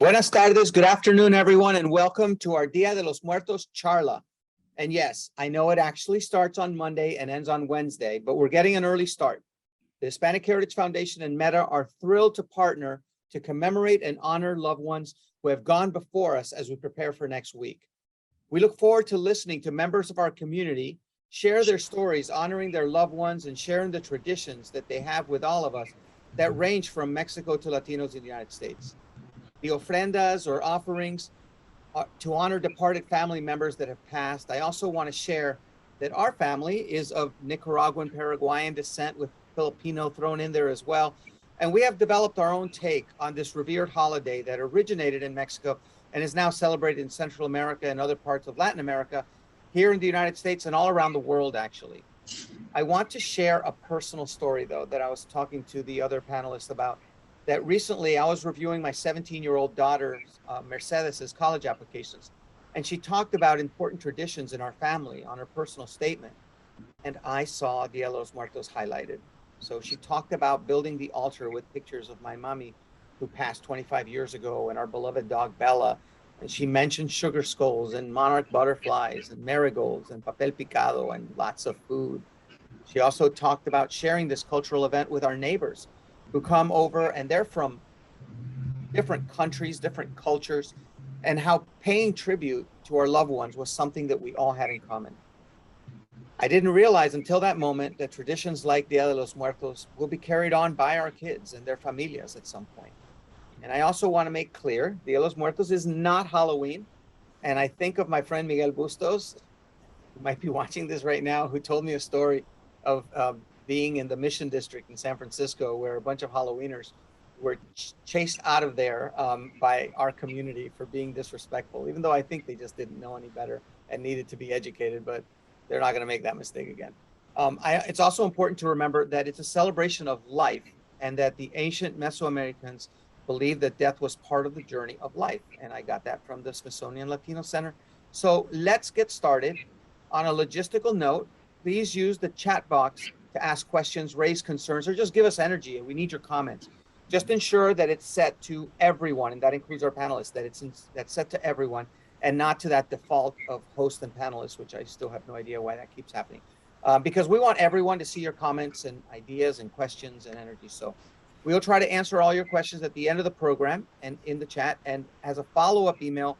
Buenas tardes, good afternoon, everyone, and welcome to our Dia de los Muertos charla. And yes, I know it actually starts on Monday and ends on Wednesday, but we're getting an early start. The Hispanic Heritage Foundation and Meta are thrilled to partner to commemorate and honor loved ones who have gone before us as we prepare for next week. We look forward to listening to members of our community share their stories, honoring their loved ones and sharing the traditions that they have with all of us that range from Mexico to Latinos in the United States. The ofrendas or offerings to honor departed family members that have passed. I also want to share that our family is of Nicaraguan, Paraguayan descent with Filipino thrown in there as well. And we have developed our own take on this revered holiday that originated in Mexico and is now celebrated in Central America and other parts of Latin America, here in the United States and all around the world, actually. I want to share a personal story, though, that I was talking to the other panelists about. That recently I was reviewing my 17-year-old daughter, Mercedes's college applications, and she talked about important traditions in our family on her personal statement, and I saw Dia de los Muertos highlighted. So she talked about building the altar with pictures of my mommy who passed 25 years ago and our beloved dog Bella, and she mentioned sugar skulls and monarch butterflies and marigolds and papel picado and lots of food. She also talked about sharing this cultural event with our neighbors who come over, and they're from different countries, different cultures, and how paying tribute to our loved ones was something that we all had in common. I didn't realize until that moment that traditions like Dia de los Muertos will be carried on by our kids and their familias at some point. And I also want to make clear, Dia de los Muertos is not Halloween. And I think of my friend Miguel Bustos, who might be watching this right now, who told me a story of being in the Mission District in San Francisco, where a bunch of Halloweeners were chased out of there by our community for being disrespectful, even though I think they just didn't know any better and needed to be educated, but they're not going to make that mistake again. It's also important to remember that it's a celebration of life and that the ancient Mesoamericans believed that death was part of the journey of life. And I got that from the Smithsonian Latino Center. So let's get started. On a logistical note, please use the chat box to ask questions, raise concerns, or just give us energy. We need your comments. Just ensure that it's set to everyone, and that includes our panelists, that's set to everyone and not to that default of host and panelists, which I still have no idea why that keeps happening. Because we want everyone to see your comments and ideas and questions and energy. So we'll try to answer all your questions at the end of the program and in the chat, and as a follow-up email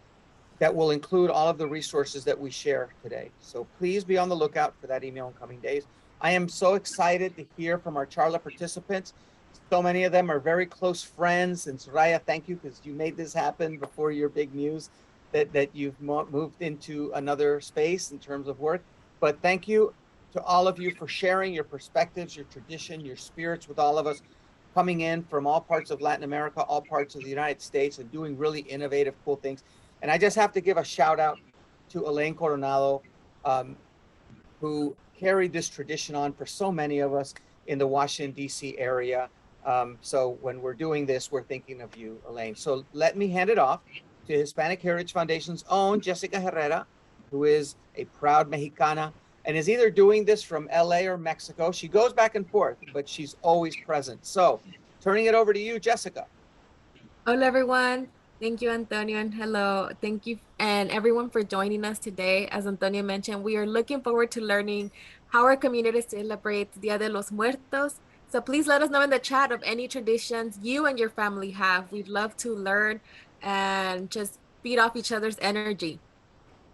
that will include all of the resources that we share today. So please be on the lookout for that email in coming days. I am so excited to hear from our charla participants. So many of them are very close friends. And Soraya, thank you, because you made this happen before your big news that you've moved into another space in terms of work. But thank you to all of you for sharing your perspectives, your tradition, your spirits with all of us, coming in from all parts of Latin America, all parts of the United States, and doing really innovative, cool things. And I just have to give a shout out to Elaine Coronado, who carried this tradition on for so many of us in the Washington, D.C. area. So when we're doing this, we're thinking of you, Elaine. So let me hand it off to Hispanic Heritage Foundation's own Jessica Herrera, who is a proud Mexicana and is either doing this from LA or Mexico. She goes back and forth, but she's always present. So turning it over to you, Jessica. Hola, everyone. Thank you, Antonio, and hello. Thank you and everyone for joining us today. As Antonio mentioned, we are looking forward to learning how our community celebrates Dia de los Muertos. So please let us know in the chat of any traditions you and your family have. We'd love to learn and just feed off each other's energy.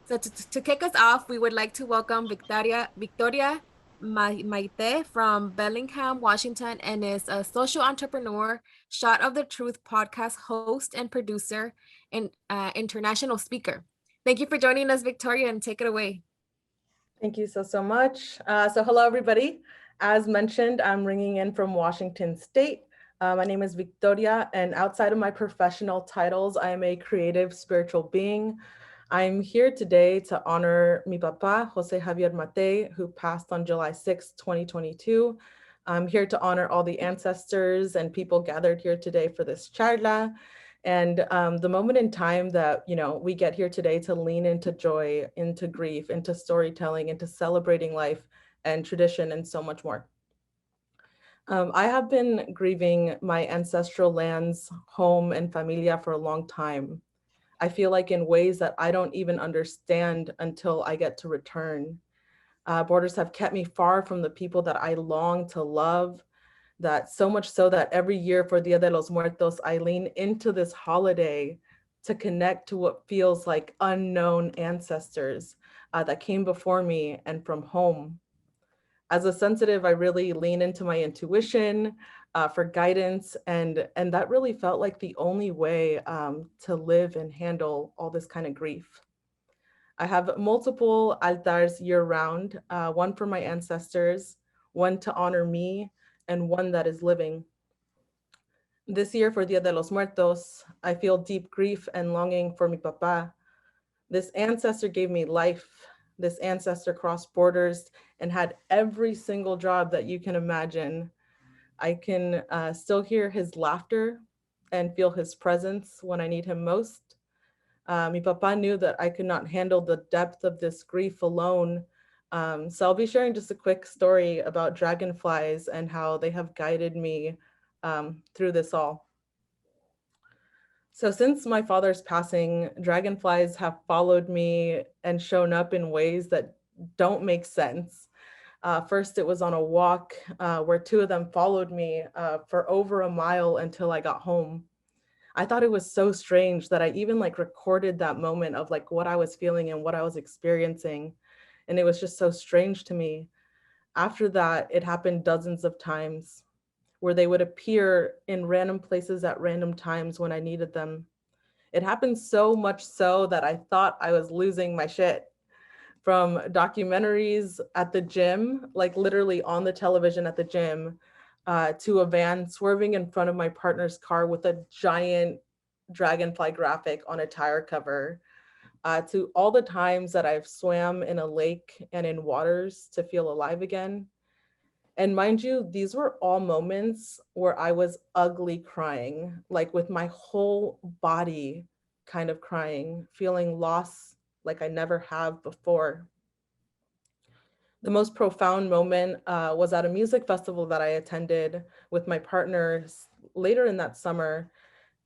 So to kick us off, we would like to welcome Victoria Maite from Bellingham, Washington, and is a social entrepreneur, Shot of the Truth podcast host and producer, and international speaker. Thank you for joining us, Victoria, and take it away. Thank you so much. So hello, everybody. As mentioned, I'm ringing in from Washington State. My name is Victoria, and outside of my professional titles, I am a creative spiritual being. I'm here today to honor mi papa, Jose Javier Mate, who passed on July 6, 2022. I'm here to honor all the ancestors and people gathered here today for this charla. And the moment in time that, we get here today to lean into joy, into grief, into storytelling, into celebrating life and tradition and so much more. I have been grieving my ancestral lands, home, and familia for a long time. I feel like in ways that I don't even understand until I get to return. Borders have kept me far from the people that I long to love, that so much so that every year for Dia de los Muertos, I lean into this holiday to connect to what feels like unknown ancestors that came before me and from home. As a sensitive, I really lean into my intuition for guidance, and that really felt like the only way to live and handle all this kind of grief. I have multiple altars year round, one for my ancestors, one to honor me, and one that is living. This year for Dia de los Muertos, I feel deep grief and longing for mi papa. This ancestor gave me life. This ancestor crossed borders and had every single job that you can imagine. I can still hear his laughter and feel his presence when I need him most. Mi papa knew that I could not handle the depth of this grief alone. So I'll be sharing just a quick story about dragonflies and how they have guided me through this all. So since my father's passing, dragonflies have followed me and shown up in ways that don't make sense. First, it was on a walk where two of them followed me for over a mile until I got home. I thought it was so strange that I even like recorded that moment of like what I was feeling and what I was experiencing. And it was just so strange to me. After that, it happened dozens of times where they would appear in random places at random times when I needed them. It happened so much so that I thought I was losing my shit. From documentaries at the gym, like literally on the television at the gym, to a van swerving in front of my partner's car with a giant dragonfly graphic on a tire cover, to all the times that I've swam in a lake and in waters to feel alive again. And mind you, these were all moments where I was ugly crying, like with my whole body kind of crying, feeling loss like I never have before. The most profound moment was at a music festival that I attended with my partners later in that summer.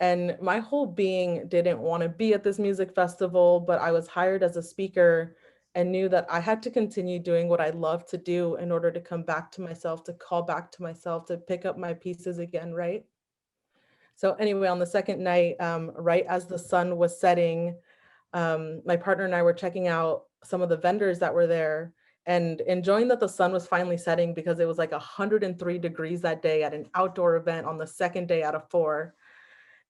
And my whole being didn't want to be at this music festival, but I was hired as a speaker and knew that I had to continue doing what I love to do in order to come back to myself, to call back to myself, to pick up my pieces again, right? So anyway, on the second night, right as the sun was setting, my partner and I were checking out some of the vendors that were there and enjoying that the sun was finally setting because it was like 103 degrees that day at an outdoor event on the second day out of 4.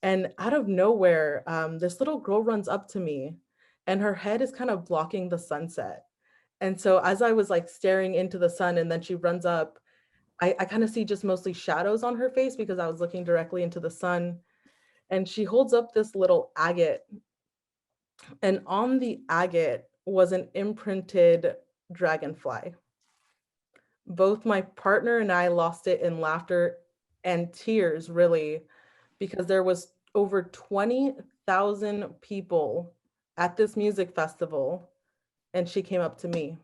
And out of nowhere, this little girl runs up to me and her head is kind of blocking the sunset. And so as I was like staring into the sun and then she runs up, I kind of see just mostly shadows on her face because I was looking directly into the sun. And she holds up this little agate. And on the agate was an imprinted dragonfly. Both my partner and I lost it in laughter and tears, really, because there was over 20,000 people at this music festival, and she came up to me.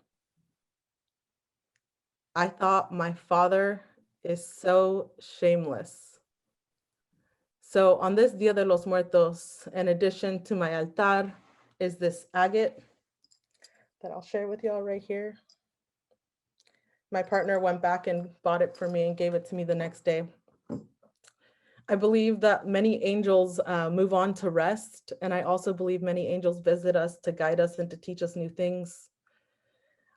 I thought my father is so shameless. So on this Dia de los Muertos, in addition to my altar, is this agate that I'll share with y'all right here. My partner went back and bought it for me and gave it to me the next day. I believe that many angels move on to rest, and I also believe many angels visit us to guide us and to teach us new things.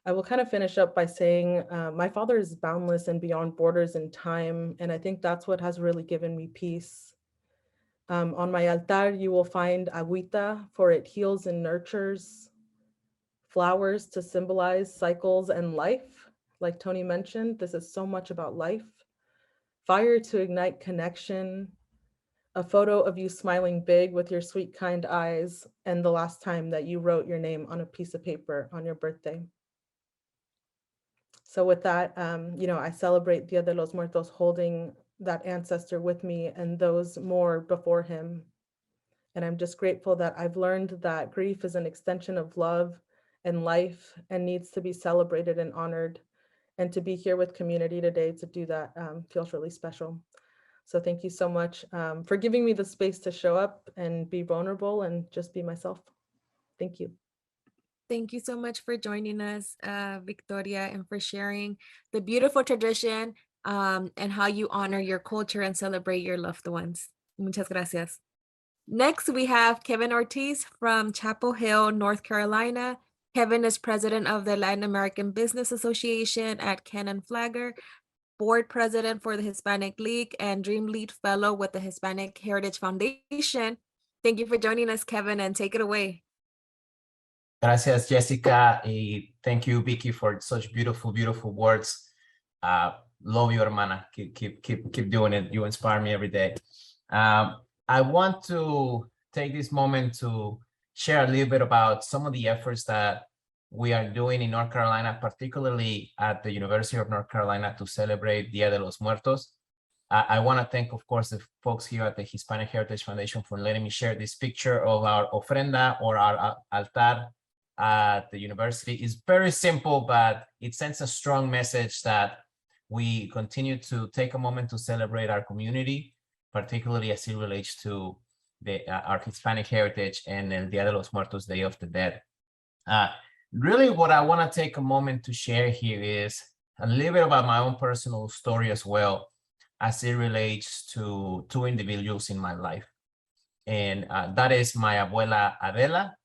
I will kind of finish up by saying my father is boundless and beyond borders and time, and I think that's what has really given me peace. On my altar, you will find agüita, for it heals and nurtures, flowers to symbolize cycles and life. Like Tony mentioned, this is so much about life. Fire to ignite connection, a photo of you smiling big with your sweet, kind eyes, and the last time that you wrote your name on a piece of paper on your birthday. So with that, I celebrate Dia de los Muertos holding that ancestor with me and those more before him. And I'm just grateful that I've learned that grief is an extension of love and life and needs to be celebrated and honored. And to be here with community today to do that feels really special. So thank you so much for giving me the space to show up and be vulnerable and just be myself. Thank you. Thank you so much for joining us, Victoria, and for sharing the beautiful tradition and how you honor your culture and celebrate your loved ones. Muchas gracias. Next, we have Kevin Ortiz from Chapel Hill, North Carolina. Kevin is president of the Latin American Business Association at Cannon Flagger, board president for the Hispanic League, and Dream Lead Fellow with the Hispanic Heritage Foundation. Thank you for joining us, Kevin, and take it away. Gracias, Jessica, y thank you, Vicky, for such beautiful, beautiful words. Love you, hermana. Keep doing it. You inspire me every day. I want to take this moment to share a little bit about some of the efforts that we are doing in North Carolina, particularly at the University of North Carolina, to celebrate Dia de los Muertos. I want to thank, of course, the folks here at the Hispanic Heritage Foundation for letting me share this picture of our ofrenda or our altar at the university. It's very simple, but it sends a strong message that we continue to take a moment to celebrate our community, particularly as it relates to our Hispanic heritage and El Dia de los Muertos, Day of the Dead. Really, what I want to take a moment to share here is a little bit about my own personal story as well, as it relates to two individuals in my life. And that is my abuela Adela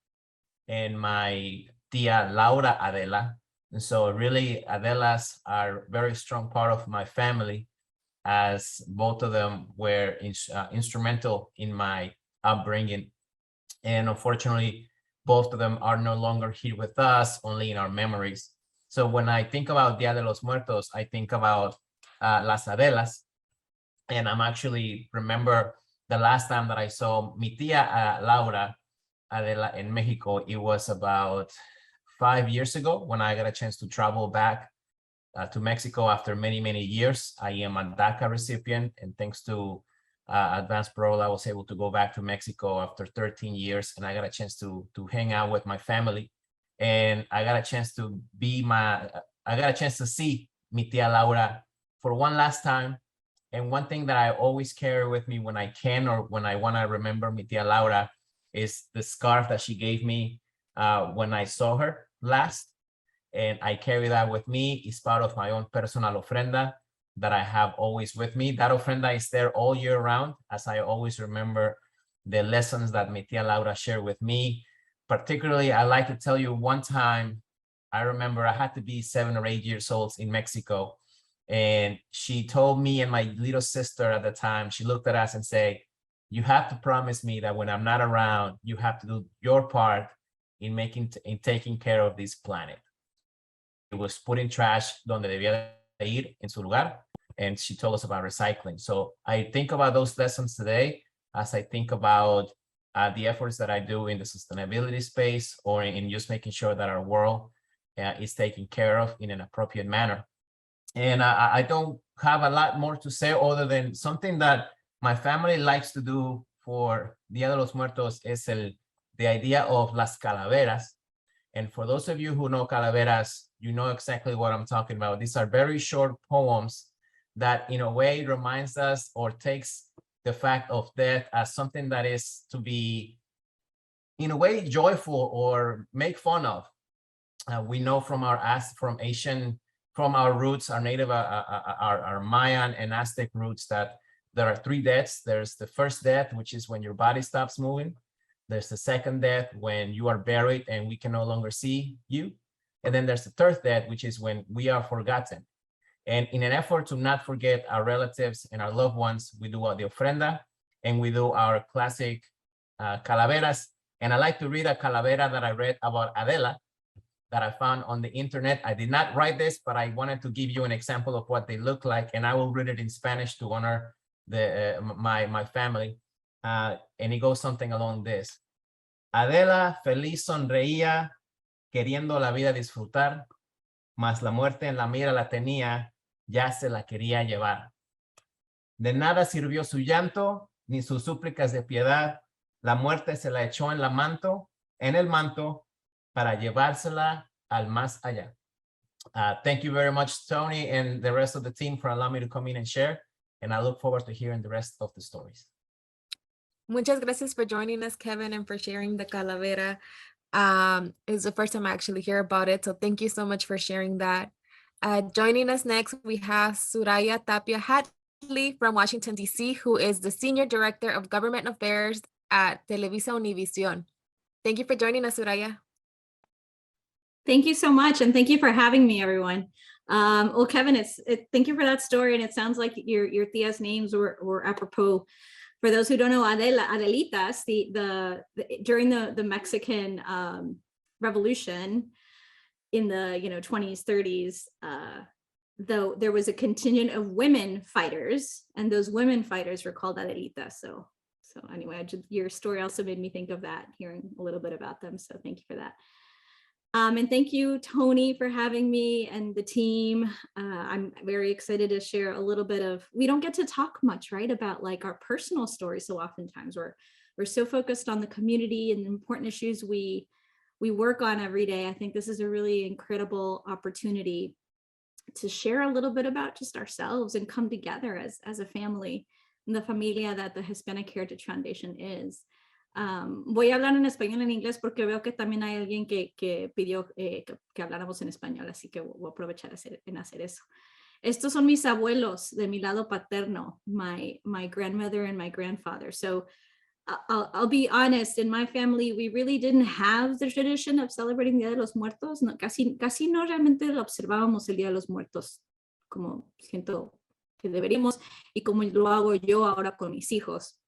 and my tia Laura Adela. And so really, Adelas are a very strong part of my family, as both of them were instrumental in my upbringing. And unfortunately, both of them are no longer here with us, only in our memories. So when I think about Dia de los Muertos, I think about Las Adelas. And I'm actually remember the last time that I saw mi tia Laura Adela in Mexico. It was about 5 years ago when I got a chance to travel back to Mexico after many, many years. I am a DACA recipient, and thanks to Advanced Parole, I was able to go back to Mexico after 13 years, and I got a chance to hang out with my family. And I got a chance to see mi tia Laura for one last time. And one thing that I always carry with me when I can, or when I want to remember mi tia Laura, is the scarf that she gave me when I saw her last. And I carry that with me. It's part of my own personal ofrenda that I have always with me. That ofrenda is there all year round, as I always remember the lessons that mi tia Laura shared with me. Particularly, I like to tell you one time, I remember I had to be 7 or 8 years old in Mexico. And she told me and my little sister at the time, she looked at us and said, "You have to promise me that when I'm not around, you have to do your part in taking care of this planet." It was putting trash donde debía de ir, en su lugar. And she told us about recycling. So I think about those lessons today as I think about the efforts that I do in the sustainability space, or in just making sure that our world is taken care of in an appropriate manner. And I don't have a lot more to say other than something that my family likes to do for Dia de los Muertos is the idea of las calaveras. And for those of you who know calaveras, you know exactly what I'm talking about. These are very short poems that in a way reminds us, or takes the fact of death as something that is to be in a way joyful or make fun of. We know from our roots, our native, our Mayan and Aztec roots, that there are 3 deaths. There's the first death, which is when your body stops moving. There's the second death, when you are buried and we can no longer see you. And then there's the third death, which is when we are forgotten. And in an effort to not forget our relatives and our loved ones, we do the ofrenda, and we do our classic calaveras. And I like to read a calavera that I read about Adela, that I found on the internet. I did not write this, but I wanted to give you an example of what they look like, and I will read it in Spanish to honor my family. And it goes something along this. Adela feliz sonreía, queriendo la vida disfrutar, mas la muerte en la mira la tenía, ya se la quería llevar. De nada sirvió su llanto, ni sus súplicas de piedad. La muerte se la echó en el manto, para llevársela al más allá. Thank you very much, Tony, and the rest of the team for allowing me to come in and share. And I look forward to hearing the rest of the stories. Muchas gracias for joining us, Kevin, and for sharing the calavera. It's the first time I actually hear about it, so thank you so much for sharing that. Joining us next, we have Suraya Tapia Hatley from Washington, D.C., who is the Senior Director of Government Affairs at Televisa Univision. Thank you for joining us, Suraya. Thank you so much, and thank you for having me, everyone. Well, Kevin, thank you for that story, and it sounds like your tia's names were apropos. For those who don't know, Adelitas, during the Mexican Revolution in the 20s, 30s, though there was a contingent of women fighters, and those women fighters were called Adelitas. So anyway, your story also made me think of that, hearing a little bit about them. So thank you for that. And thank you, Tony, for having me and the team. I'm very excited to share a little bit of, we don't get to talk much, right, about like our personal stories. So oftentimes we're so focused on the community and the important issues we work on every day. I think this is a really incredible opportunity to share a little bit about just ourselves and come together as a family, and the familia that the Hispanic Heritage Foundation is. Voy a hablar en español en inglés porque veo que también hay alguien que pidió que habláramos en español, así que voy a aprovechar en hacer eso. Estos son mis abuelos de mi lado paterno, my grandmother and my grandfather. So I'll be honest, in my family, we really didn't have the tradition of celebrating Día de los Muertos. No, casi no realmente lo observábamos el Día de los Muertos como siento que deberíamos y como lo hago yo ahora con mis hijos.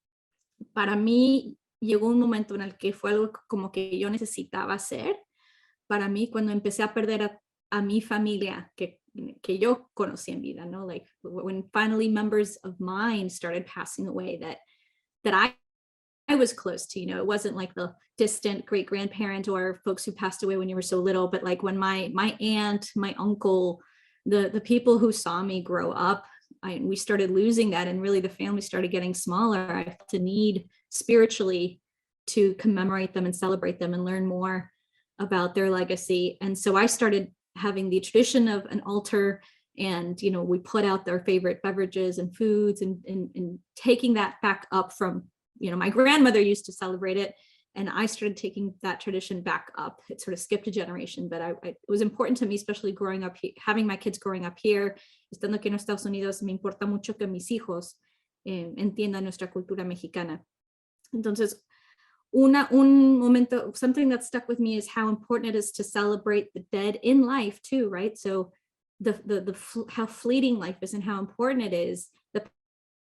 Para mí, llegó un momento en el que fue algo como que yo necesitaba hacer. Para mí, cuando empecé a perder a mi familia que yo conocí en vida, ¿no? Like when finally members of mine started passing away that I was close to, it wasn't like the distant great grandparent or folks who passed away when you were so little, but like when my aunt, my uncle, the people who saw me grow up, we started losing that, and really the family started getting smaller. I felt a need spiritually to commemorate them and celebrate them and learn more about their legacy. And so I started having the tradition of an altar, and we put out their favorite beverages and foods, and taking that back up from, my grandmother used to celebrate it, and I started taking that tradition back up. It sort of skipped a generation, but it was important to me, especially growing up, having my kids growing up here, estando aquí en los Estados Unidos. Me importa mucho que mis hijos entiendan nuestra cultura mexicana. Entonces, un momento, something that stuck with me is how important it is to celebrate the dead in life too, right? So how fleeting life is and how important it is. The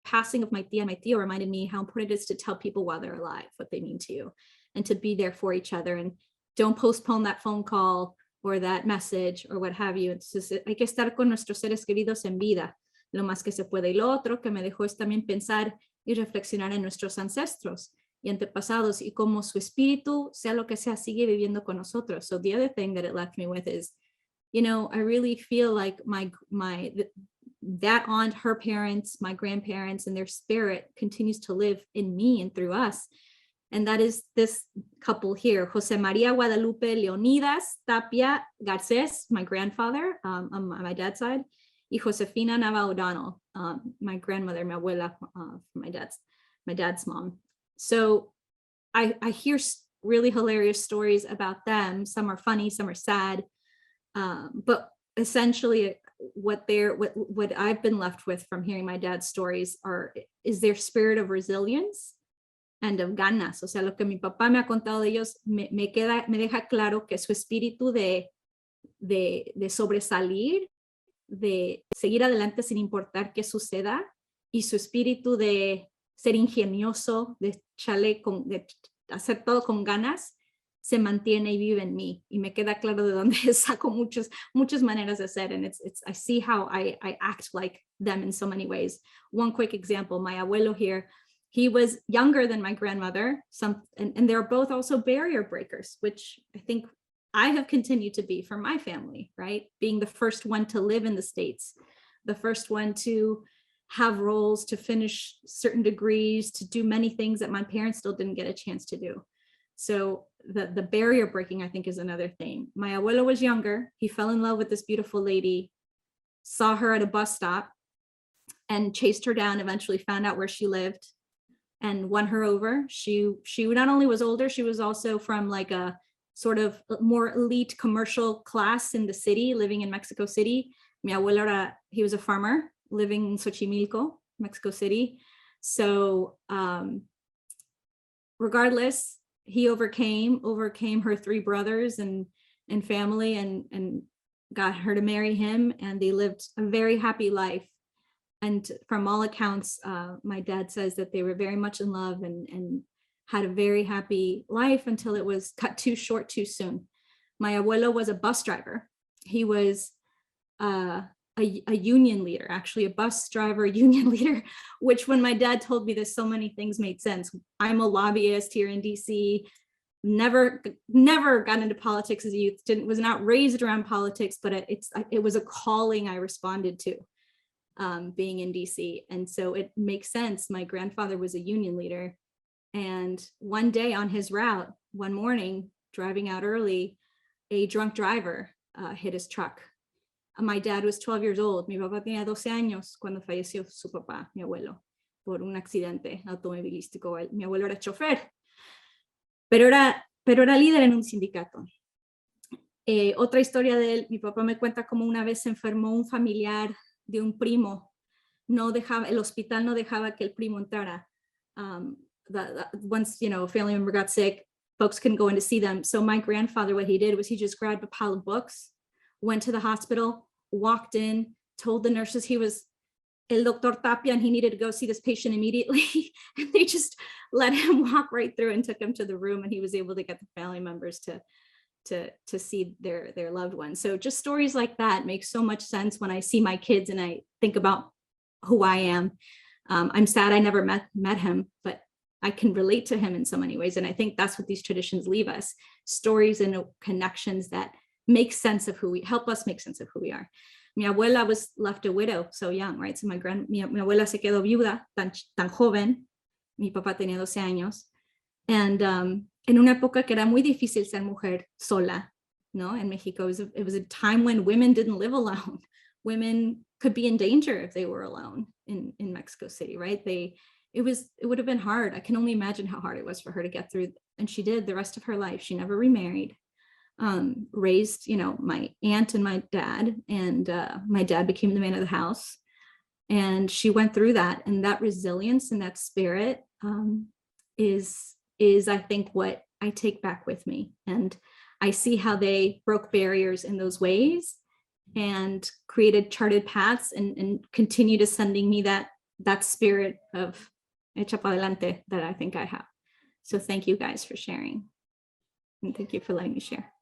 passing of my tia and my tío reminded me how important it is to tell people while they're alive what they mean to you, and to be there for each other, and don't postpone that phone call or that message or what have you. Entonces, hay que estar con nuestros seres queridos en vida lo más que se puede. Y lo otro que me dejó es también pensar y reflexionar en nuestros ancestros y antepasados, y cómo su espíritu, sea lo que sea, sigue viviendo con nosotros. So the other thing that it left me with is, I really feel like that aunt, her parents, my grandparents, and their spirit continues to live in me and through us. And that is this couple here, Jose Maria Guadalupe Leonidas Tapia Garces, my grandfather on my dad's side, y Josefina Nava O'Donnell, my grandmother, mi abuela, my dad's mom. So I hear really hilarious stories about them. Some are funny, some are sad, but essentially what I've been left with from hearing my dad's stories is their spirit of resilience and of ganas. O sea, lo que mi papá me ha contado de ellos me deja claro que su espíritu de sobresalir, de seguir adelante sin importar qué suceda, y su espíritu de ser ingenioso, de hacer todo con ganas, se mantiene y vive en mí. Y me queda claro de dónde saco muchas maneras de ser. And I see how I act like them in so many ways. One quick example, my abuelo here, he was younger than my grandmother, and they're both also barrier breakers, which I think I have continued to be for my family, right? Being the first one to live in the States, the first one to have roles, to finish certain degrees, to do many things that my parents still didn't get a chance to do. So the barrier breaking, I think, is another thing. My abuelo was younger. He fell in love with this beautiful lady, saw her at a bus stop, and chased her down, eventually found out where she lived and won her over. She not only was older, she was also from like a sort of more elite commercial class in the city, living in Mexico City. Mi abuelo he was a farmer living in Xochimilco, Mexico City. So regardless, he overcame her three brothers and family and got her to marry him, and they lived a very happy life. And from all accounts, my dad says that they were very much in love and had a very happy life until it was cut too short too soon. My abuelo was a bus driver. He was a union leader, actually a bus driver union leader, which when my dad told me this, so many things made sense. I'm a lobbyist here in DC, never got into politics as a youth, was not raised around politics, but it was a calling I responded to. Being in DC. And so it makes sense. My grandfather was a union leader. And one day on his route, one morning, driving out early, a drunk driver hit his truck. My dad was 12 years old. Mi papá tenía 12 años cuando falleció su papá, mi abuelo, por un accidente automovilístico. Mi abuelo era chofer, pero era líder en un sindicato. Otra historia de él, mi papá me cuenta cómo una vez se enfermó un familiar de un primo, el hospital no dejaba que el primo entrara. Once, a family member got sick, folks couldn't go in to see them. So my grandfather, what he did was he just grabbed a pile of books, went to the hospital, walked in, told the nurses he was El Doctor Tapia and he needed to go see this patient immediately. And they just let him walk right through and took him to the room, and he was able to get the family members to see their loved ones. So just stories like that make so much sense when I see my kids and I think about who I am. I'm sad I never met him, but I can relate to him in so many ways. And I think that's what these traditions leave us, stories and connections that make sense of help us make sense of who we are. Mi abuela was left a widow so young, right? So mi abuela se quedó viuda tan joven. Mi papá tenía 12 años. And en una época que era muy difícil ser mujer sola, ¿no? In Mexico, it was a time when women didn't live alone. Women could be in danger if they were alone in Mexico City, right? It would have been hard. I can only imagine how hard it was for her to get through. And she did the rest of her life. She never remarried, raised, my aunt and my dad, and my dad became the man of the house. And she went through that, and that resilience and that spirit is I think what I take back with me. And I see how they broke barriers in those ways and created charted paths and continue to sending me that spirit of Echa pa adelante that I think I have. So thank you guys for sharing. And thank you for letting me share.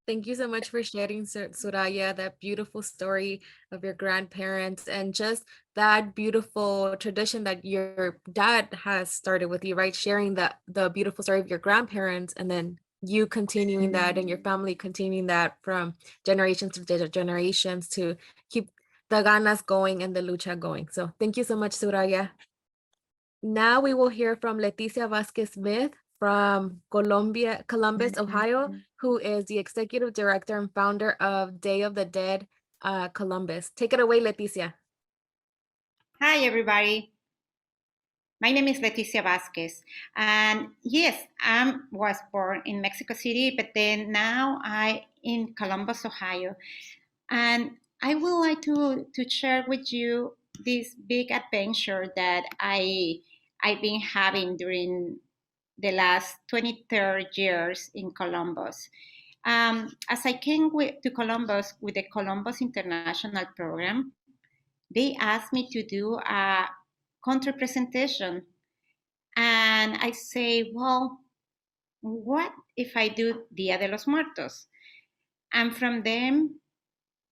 Thank you so much for sharing, Soraya, that beautiful story of your grandparents and just that beautiful tradition that your dad has started with you, right? Sharing the beautiful story of your grandparents, and then you continuing that and your family continuing that from generations to generations to keep the ganas going and the lucha going. So thank you so much, Soraya. Now we will hear from Leticia Vasquez Smith from Columbus, Ohio, who is the executive director and founder of Day of the Dead Columbus. Take it away, Leticia. Hi, everybody. My name is Leticia Vasquez. And yes, I was born in Mexico City, but then now I'm in Columbus, Ohio. And I would like to share with you this big adventure that I've been having during the last 23 years in Columbus. As I came to Columbus with the Columbus International Program, they asked me to do a country presentation. And I say, well, what if I do Dia de los Muertos? And from them,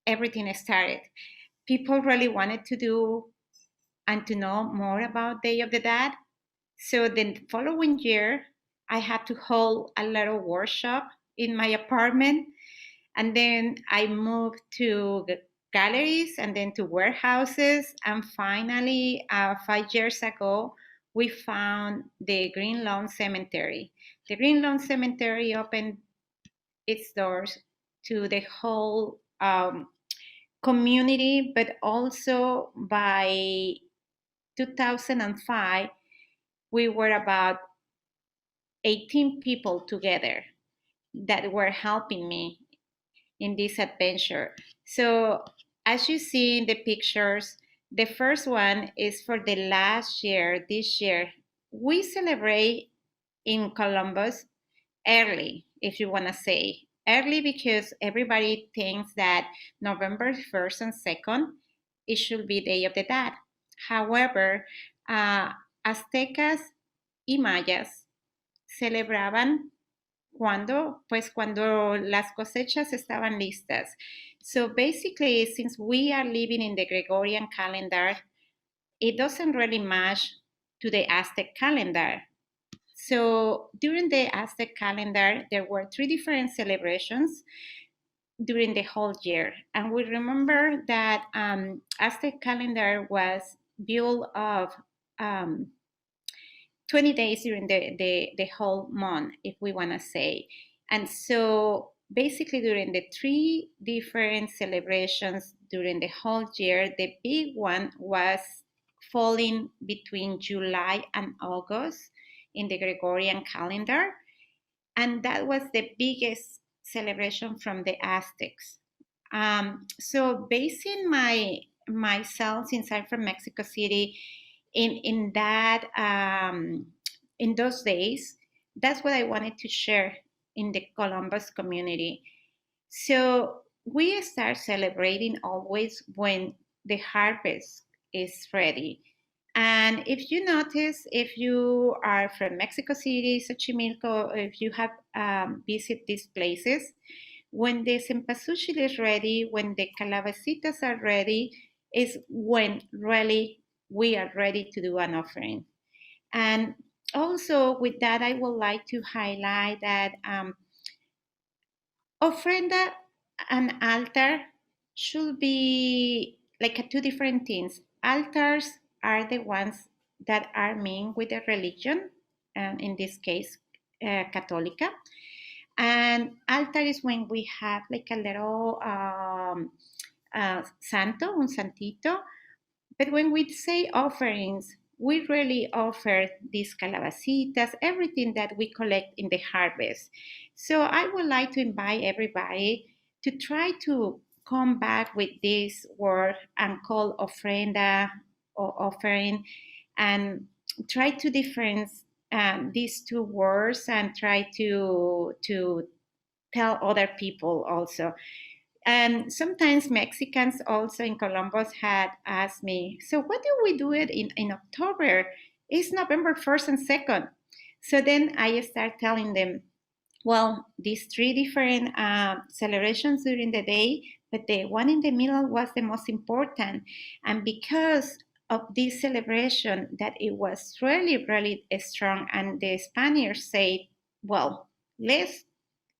everything started. People really wanted to do and to know more about Day of the Dead. So the following year, I had to hold a little workshop in my apartment. And then I moved to galleries and then to warehouses. And finally, 5 years ago, we found the Green Lawn Cemetery. The Green Lawn Cemetery opened its doors to the whole community, but also by 2005, we were about 18 people together that were helping me in this adventure. So as you see in the pictures, the first one is for the last year, this year. We celebrate in Columbus early, if you want to say. Early because everybody thinks that November 1st and 2nd, it should be Day of the Dead. However, aztecas y mayas celebraban cuando las cosechas estaban listas. So basically, since we are living in the Gregorian calendar, it doesn't really match to the Aztec calendar. So during the Aztec calendar, there were 3 different celebrations during the whole year. And we remember that Aztec calendar was built of 20 days during the whole month, if we want to say. And so basically during the 3 different celebrations during the whole year, the big one was falling between July and August in the Gregorian calendar. And that was the biggest celebration from the Aztecs. So basing myself, since I'm from Mexico City, in that in those days, that's what I wanted to share in the Columbus community. So we start celebrating always when the harvest is ready. And if you notice, if you are from Mexico City, Xochimilco, if you have visited these places, when the cempasúchil is ready, when the calabacitas are ready, is when really we are ready to do an offering. And also with that, I would like to highlight that ofrenda and altar should be like 2 different things. Altars are the ones that are mean with the religion, in this case, Católica. And altar is when we have like a little santo, un santito. But when we say offerings, we really offer these calabacitas, everything that we collect in the harvest. So I would like to invite everybody to try to come back with this word and call ofrenda or offering, and try to difference these 2 words and try to tell other people also. And sometimes Mexicans also in Columbus had asked me, so what do we do it in October? It's November 1st and 2nd. So then I start telling them, well, these 3 different celebrations during the day, but the one in the middle was the most important. And because of this celebration, that it was really, really strong, and the Spaniards say, well, let's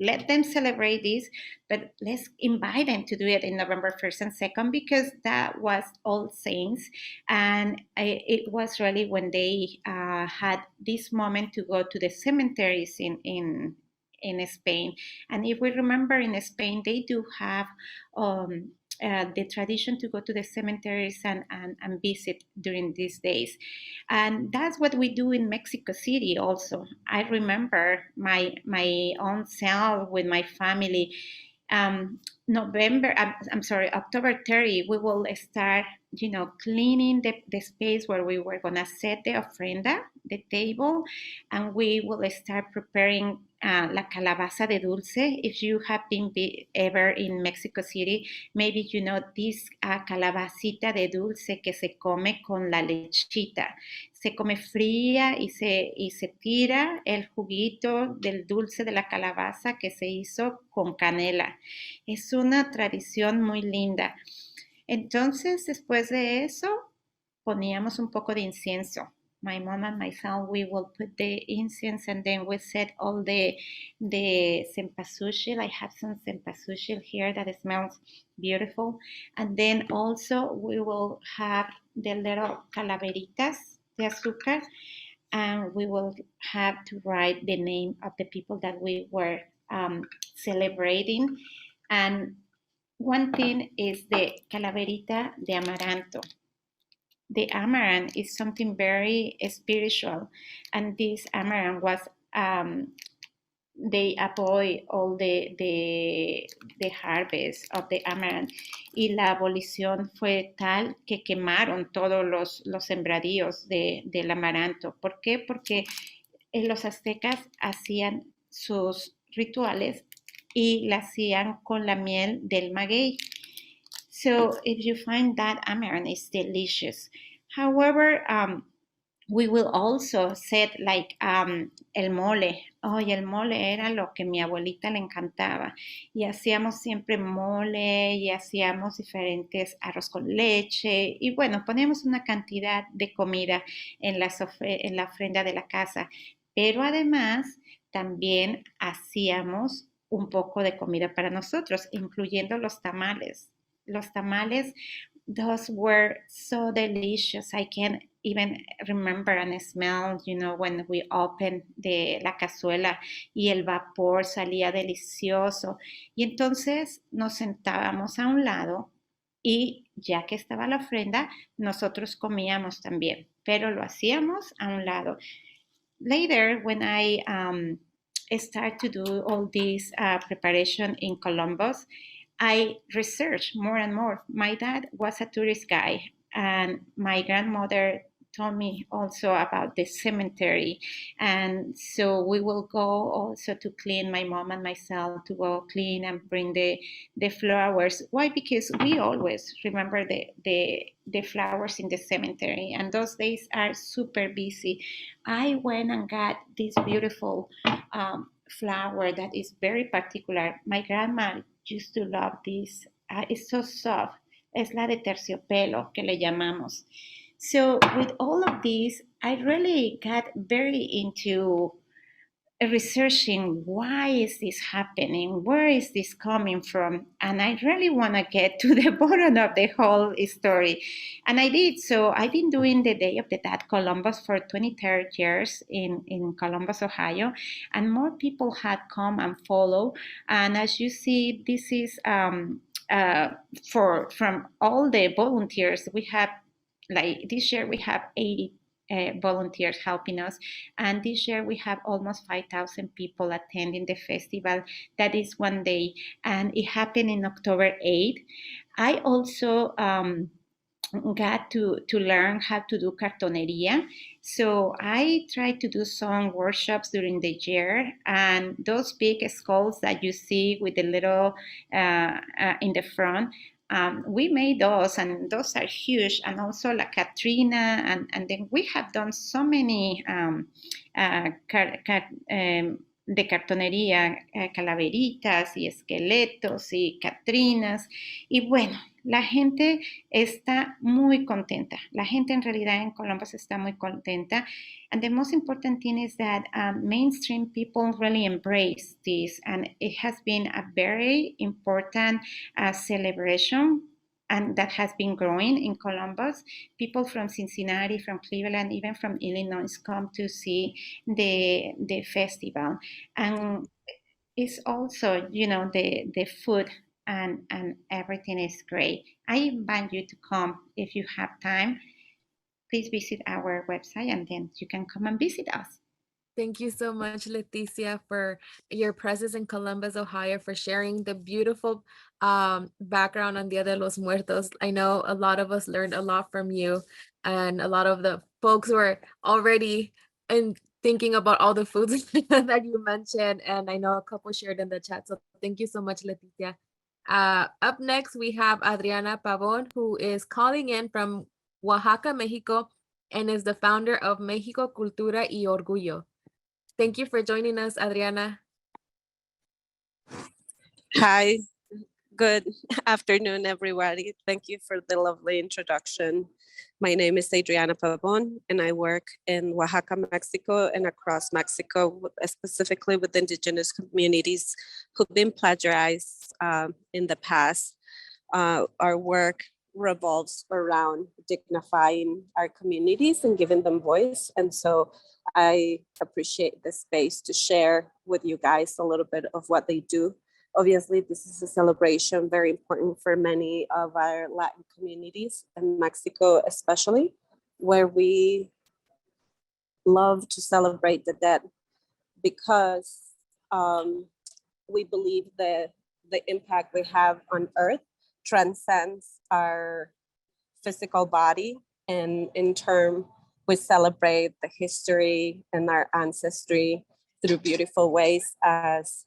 let them celebrate this, but let's invite them to do it in November 1st and 2nd, because that was All Saints. And it was really when they had this moment to go to the cemeteries in Spain. And if we remember, in Spain, they do have the tradition to go to the cemeteries and visit during these days. And that's what we do in Mexico City also. I remember my own self with my family. October 30, we will start, cleaning the space where we were gonna set the ofrenda, the table, and we will start preparing la calabaza de dulce. If you have been ever in Mexico City, maybe you know this calabacita de dulce que se come con la lechita. Se come fría y se tira el juguito del dulce de la calabaza que se hizo con canela. Es una tradición muy linda. Entonces, después de eso, poníamos un poco de incienso. My mom and myself, we will put the incense, and then we set all the cempasúchil. I have some cempasúchil here that smells beautiful. And then also we will have the little calaveritas de azúcar. and we will have to write the name of the people that we were celebrating. And one thing is the calaverita de amaranto. The amaranth is something very spiritual, and this amaranth was they avoid all the harvest of the amaranth, y la abolición fue tal que quemaron todos los sembradíos del amaranto. ¿Por qué? Porque los aztecas hacían sus rituales y la hacían con la miel del maguey. So if you find that amaranth is delicious. However, we will also set like el mole. Oh, el mole era lo que mi abuelita le encantaba. Y hacíamos siempre mole y hacíamos diferentes arroz con leche. Y bueno, poníamos una cantidad de comida en la ofrenda de la casa. Pero además también hacíamos un poco de comida para nosotros, incluyendo los tamales. Los tamales, those were so delicious. I can't even remember and smell, you know, when we opened la cazuela y el vapor salía delicioso. Y entonces nos sentábamos a un lado y ya que estaba la ofrenda, nosotros comíamos también, pero lo hacíamos a un lado. Later, when I start to do all this preparation in Columbus, I researched more and more. My dad was a tourist guide, and my grandmother told me also about the cemetery. And so we will go also to clean, my mom and myself, to go clean and bring the flowers. Why? Because we always remember the flowers in the cemetery, and those days are super busy. I went and got this beautiful flower that is very particular. My grandma used to love this. It's so soft. Es la de terciopelo que le llamamos. So with all of this, I really got very into researching why is this happening? Where is this coming from? And I really want to get to the bottom of the whole story. And I did. So I've been doing the Day of the Dead Columbus for 23 years in Columbus, Ohio. And more people had come and follow. And as you see, this is from all the volunteers. We have, like this year, we have 80 volunteers helping us. And this year we have almost 5,000 people attending the festival. That is one day. And it happened in October 8th. I also got to learn how to do cartoneria. So I tried to do some workshops during the year, and those big skulls that you see with the little in the front, we made those, and those are huge, and also La Catrina, and then we have done so many de cartonería, calaveritas y esqueletos y catrinas. Y bueno, la gente está muy contenta. La gente en realidad en Columbus está muy contenta. And the most important thing is that mainstream people really embrace this. And it has been a very important celebration, and that has been growing in Columbus. People from Cincinnati, from Cleveland, even from Illinois come to see the festival. And it's also, you know, the food and everything is great. I invite you to come if you have time. Please visit our website and then you can come and visit us. Thank you so much, Leticia, for your presence in Columbus, Ohio, for sharing the beautiful background on Dia de los Muertos. I know a lot of us learned a lot from you, and a lot of the folks were already thinking about all the foods that you mentioned, and I know a couple shared in the chat. So thank you so much, Leticia. Up next, we have Adriana Pavon, who is calling in from Oaxaca, Mexico, and is the founder of Mexico Cultura y Orgullo. Thank you for joining us, Adriana. Hi, good afternoon, everybody. Thank you for the lovely introduction. My name is Adriana Pavon, and I work in Oaxaca, Mexico, and across Mexico, specifically with indigenous communities who've been plagiarized in the past. Our work revolves around dignifying our communities and giving them voice. And so I appreciate the space to share with you guys a little bit of what they do. Obviously, this is a celebration very important for many of our Latin communities in Mexico, especially, where we love to celebrate the dead because we believe that the impact we have on Earth transcends our physical body. And in turn, we celebrate the history and our ancestry through beautiful ways, as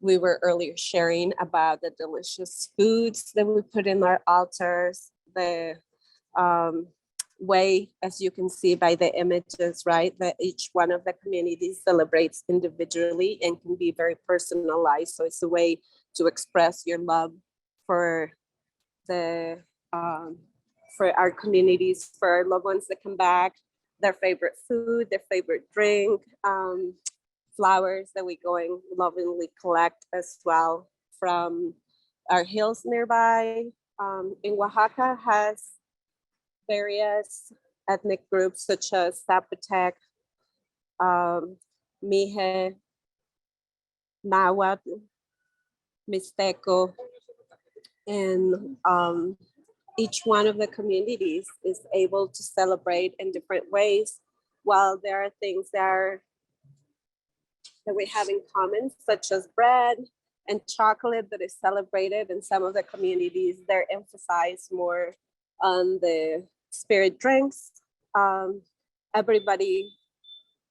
we were earlier sharing about the delicious foods that we put in our altars, the way, as you can see by the images, right, that each one of the communities celebrates individually and can be very personalized. So it's a way to express your love for the for our communities, for our loved ones that come back, their favorite food, their favorite drink, flowers that we go and lovingly collect as well from our hills nearby. In Oaxaca has various ethnic groups such as Zapotec, Mije, Nahuatl, Mixteco, and each one of the communities is able to celebrate in different ways. While there are things that we have in common, such as bread and chocolate that is celebrated in some of the communities, they're emphasized more on the spirit drinks. Everybody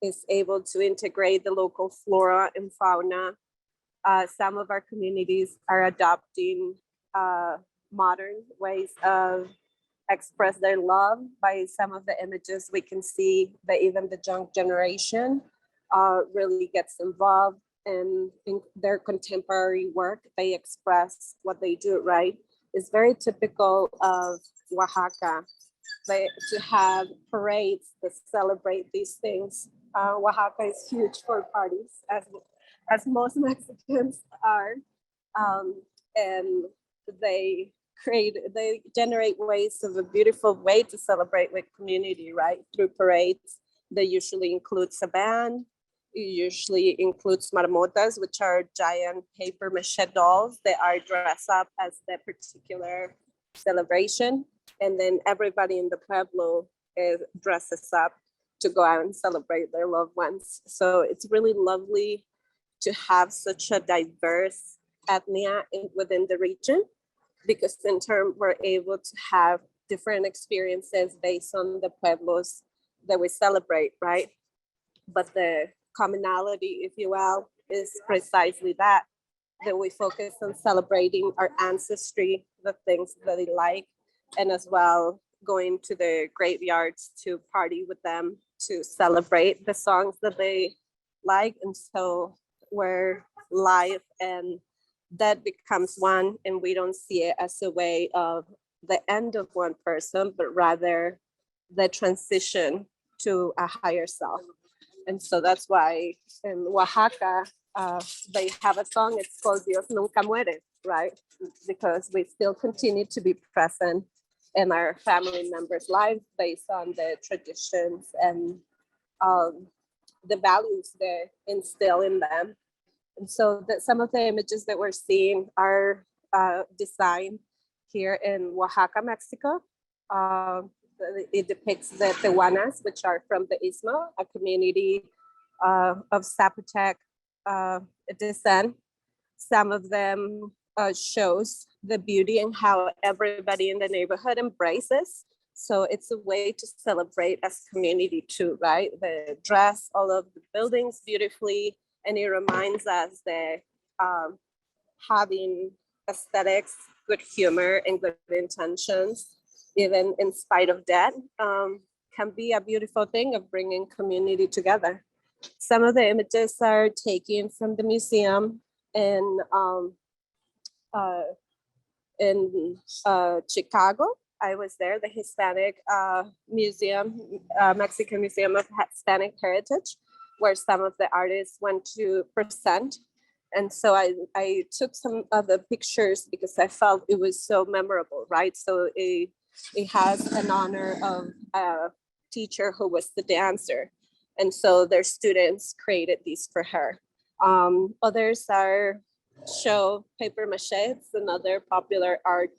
is able to integrate the local flora and fauna. Some of our communities are adopting modern ways of express their love. By some of the images, we can see that even the young generation really gets involved in their contemporary work. They express what they do, right? It's very typical of Oaxaca to have parades that celebrate these things. Oaxaca is huge for parties, as most Mexicans are, and they generate ways of a beautiful way to celebrate with community, right? Through parades that usually includes a band. It usually includes marmotas, which are giant paper mache dolls that are dressed up as the particular celebration. And then everybody in the pueblo dresses up to go out and celebrate their loved ones. So it's really lovely to have such a diverse ethnia within the region, because in turn we're able to have different experiences based on the pueblos that we celebrate, right? But the commonality, if you will, is precisely that we focus on celebrating our ancestry, the things that they like, and as well going to the graveyards to party with them, to celebrate the songs that they like. And so we're live and that becomes one, and we don't see it as a way of the end of one person, but rather the transition to a higher self. And so that's why in Oaxaca, they have a song, it's called Dios Nunca Muere, right? Because we still continue to be present in our family members' lives based on the traditions and the values they instill in them. And so that some of the images that we're seeing are designed here in Oaxaca, Mexico. It depicts the Tehuanas, which are from the Istmo, a community of Zapotec descent. Some of them shows the beauty and how everybody in the neighborhood embraces. So it's a way to celebrate as community too, right? The dress, all of the buildings beautifully, and it reminds us that having aesthetics, good humor, and good intentions, even in spite of that, can be a beautiful thing of bringing community together. Some of the images are taken from the museum in Chicago. I was there, the Hispanic Museum, Mexican Museum of Hispanic Heritage, where some of the artists went to present And so I took some of the pictures because I felt it was so memorable, right? So it has an honor of a teacher who was the dancer. And so their students created these for her. Others are show paper mache. It's another popular art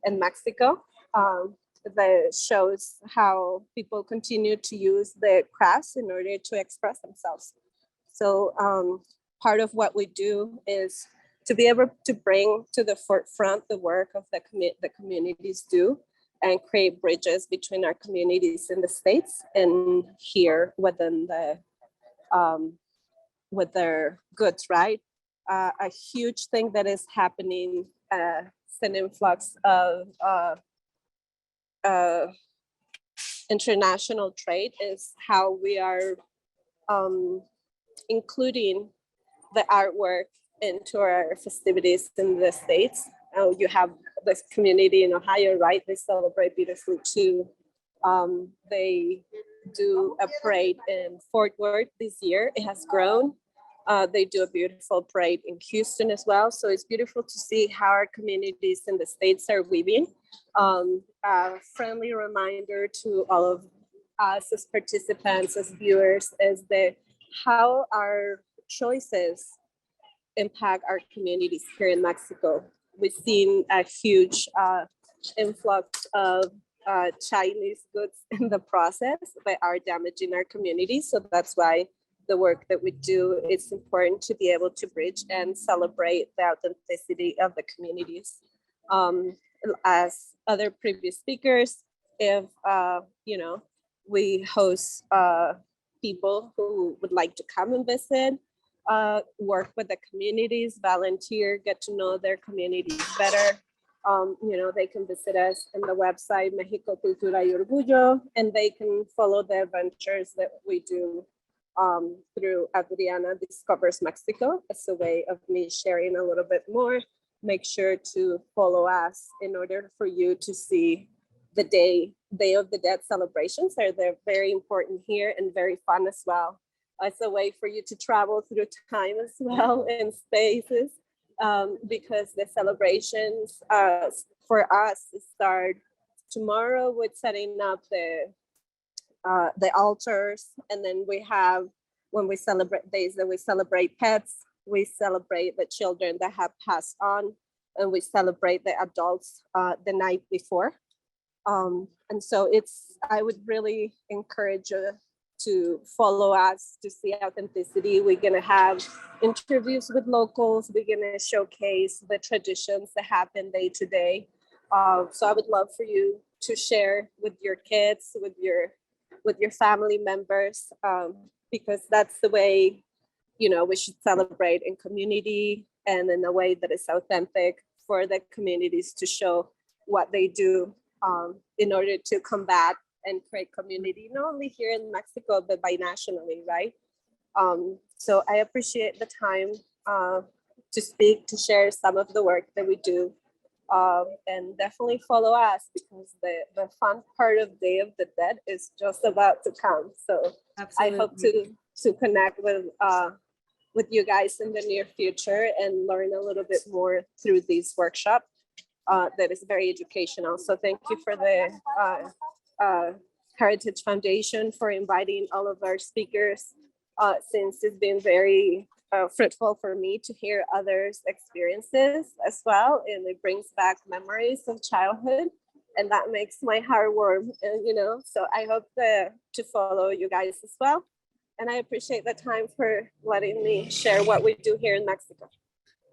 in Mexico that shows how people continue to use the crafts in order to express themselves. So part of what we do is to be able to bring to the forefront the work of the communities do and create bridges between our communities in the States and here within the with their goods, right? A huge thing that is happening, it's an influx of international trade is how we are including the artwork into our festivities in the States. You have this community in Ohio, right? They celebrate beautifully too. They do a parade in Fort Worth this year. It has grown. They do a beautiful parade in Houston as well. So it's beautiful to see how our communities in the States are weaving. A friendly reminder to all of us as participants, as viewers, is that how our choices impact our communities here in Mexico. We've seen a huge influx of Chinese goods in the process that are damaging our communities. So that's why the work that we do, it's important to be able to bridge and celebrate the authenticity of the communities. As other previous speakers, if we host people who would like to come and visit, work with the communities, volunteer, get to know their communities better. They can visit us on the website Mexico Cultura y Orgullo, and they can follow the adventures that we do through Adriana Discovers Mexico. It's a way of me sharing a little bit more. Make sure to follow us in order for you to see the Day of the Dead celebrations. They're very important here and very fun as well. It's a way for you to travel through time as well in spaces, because the celebrations for us start tomorrow with setting up the altars, and then we have, when we celebrate days that we celebrate pets, we celebrate the children that have passed on, and we celebrate the adults the night before. And so I would really encourage you to follow us to see authenticity. We're gonna have interviews with locals. We're gonna showcase the traditions that happen day to day. So I would love for you to share with your kids, with your family members, because that's the way, we should celebrate in community and in a way that is authentic for the communities to show what they do in order to combat and create community, not only here in Mexico, but binationally, right? So I appreciate the time to speak, to share some of the work that we do. And definitely follow us, because the fun part of Day of the Dead is just about to come. So Absolutely. I hope to connect with you guys in the near future and learn a little bit more through this workshop that is very educational. So thank you for the Heritage Foundation for inviting all of our speakers, since it's been very fruitful for me to hear others' experiences as well, and it brings back memories of childhood, and that makes my heart warm. And so I hope to follow you guys as well, and I appreciate the time for letting me share what we do here in Mexico.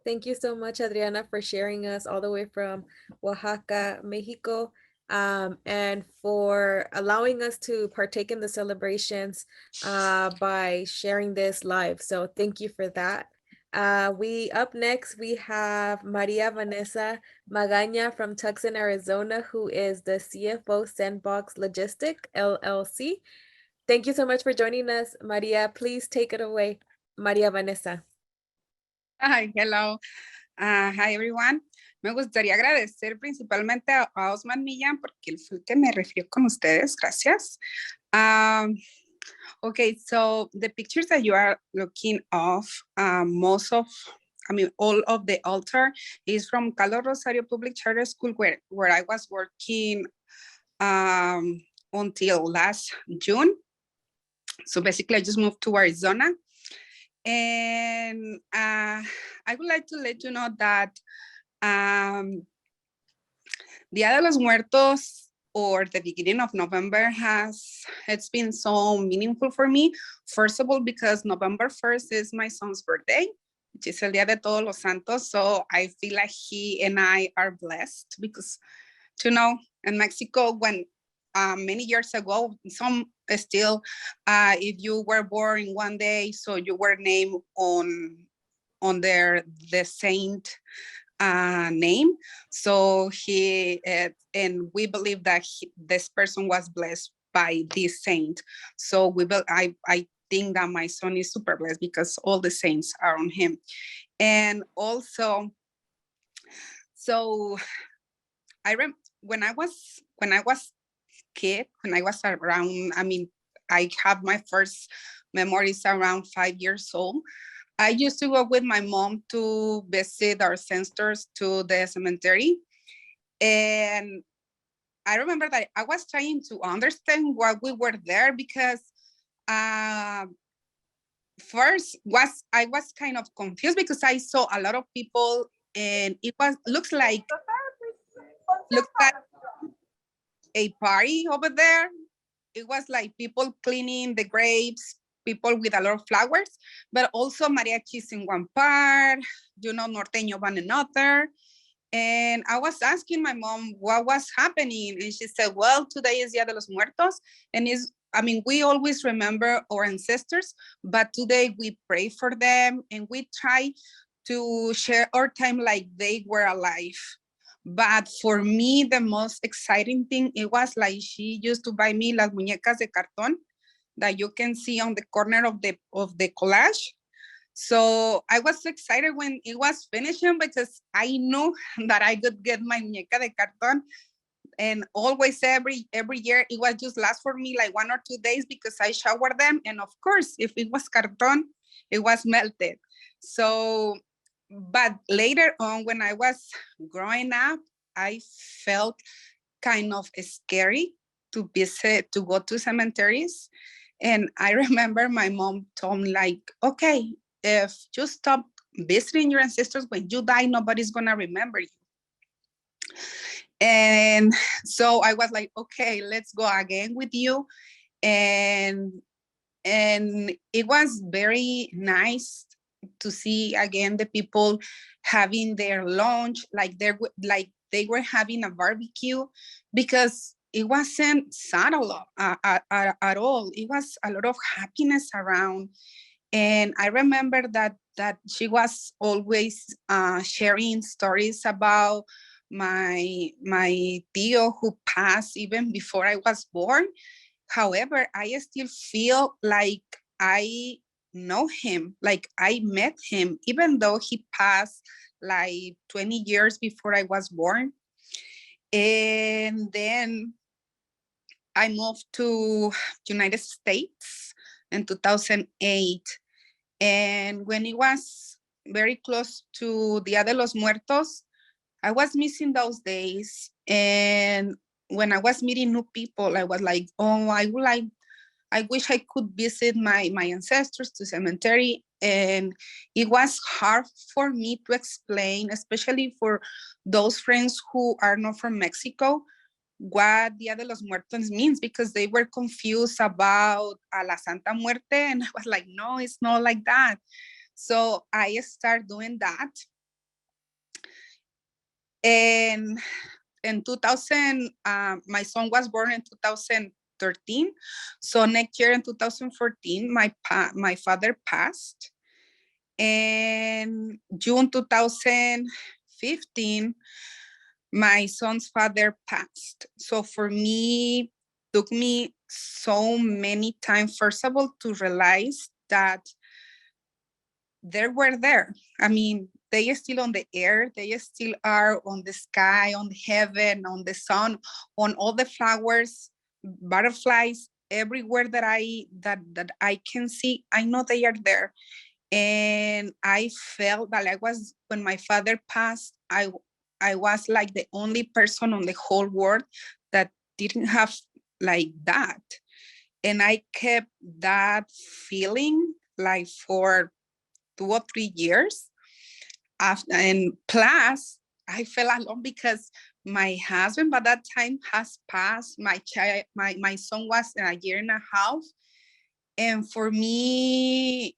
Thank you so much, Adriana, for sharing us all the way from Oaxaca, Mexico, and for allowing us to partake in the celebrations by sharing this live. So thank you for that. Up next, we have Maria Vanessa Magaña from Tucson, Arizona, who is the CFO Sandbox Logistic LLC. Thank you so much for joining us, Maria. Please take it away, Maria Vanessa. Hi, hello. Hi, everyone. Me gustaría agradecer principalmente a Osman Millán, porque él fue el que me refirió con ustedes. Gracias. Okay, so the pictures that you are looking of, most of all of the altar is from Carlos Rosario Public Charter School, where I was working until last June. So basically, I just moved to Arizona. And I would like to let you know that Dia de los Muertos, or the beginning of November, it's been so meaningful for me. First of all, because November 1st is my son's birthday, which is el Día de Todos los Santos. So I feel like he and I are blessed because, you know, in Mexico, when many years ago, some still, if you were born in one day, so you were named on the saint name. So he, and we believe that this person was blessed by this saint. So I think that my son is super blessed because all the saints are on him. And also, so when I was kid, when I was around, I have my first memories around 5 years old. I used to go with my mom to visit our ancestors to the cemetery. And I remember that I was trying to understand why we were there because first I was kind of confused because I saw a lot of people and it looks like a party over there. It was like people cleaning the graves, people with a lot of flowers, but also mariachis in one part, norteño on another. And I was asking my mom what was happening. And she said, well, today is Dia de los Muertos. And we always remember our ancestors, but today we pray for them and we try to share our time like they were alive. But for me, the most exciting thing, it was like she used to buy me las muñecas de cartón that you can see on the corner of the collage. So I was excited when it was finishing because I knew that I could get my muñeca de cartón. And always every year, it was just last for me like 1 or 2 days because I showered them. And of course, if it was cartón, it was melted. So, but later on, when I was growing up, I felt kind of scary to go to cemeteries. And I remember my mom told me like, okay, if you stop visiting your ancestors, when you die, nobody's gonna remember you. And so I was like, okay, let's go again with you. And it was very nice to see again the people having their lunch, like they were having a barbecue, because it wasn't sad at all. It was a lot of happiness around. And I remember that she was always sharing stories about my tío who passed even before I was born. However, I still feel like I know him, like I met him, even though he passed like 20 years before I was born. And then I moved to United States in 2008. And when it was very close to Dia de los Muertos, I was missing those days. And when I was meeting new people, I was like, oh, I wish I could visit my ancestors to cemetery. And it was hard for me to explain, especially for those friends who are not from Mexico, what Dia de los Muertos means, because they were confused about a la Santa Muerte. And I was like, no, it's not like that. So I started doing that. And in 2000, my son was born in 2013. So next year in 2014, my father passed. And June 2015, my son's father passed. So for me, took me so many times, first of all, to realize that they were there. I mean, they are still on the air. They still are on the sky, on the heaven, on the sun, on all the flowers, butterflies, everywhere that I can see. I know they are there. And I felt that when my father passed, I was like the only person on the whole world that didn't have like that. And I kept that feeling like for 2 or 3 years. And plus, I felt alone because my husband by that time has passed. My son was 1.5 years. And for me,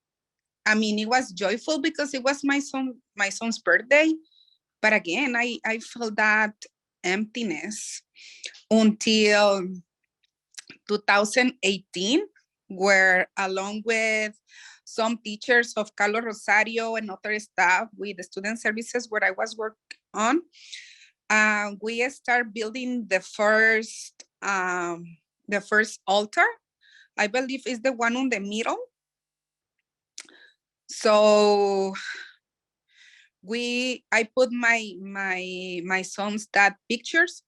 I mean, it was joyful because it was my son's birthday. But again, I felt that emptiness until 2018, where along with some teachers of Carlos Rosario and other staff with the student services where I was working on, we start building the first altar. I believe is the one on the middle. So I put my son's dad pictures,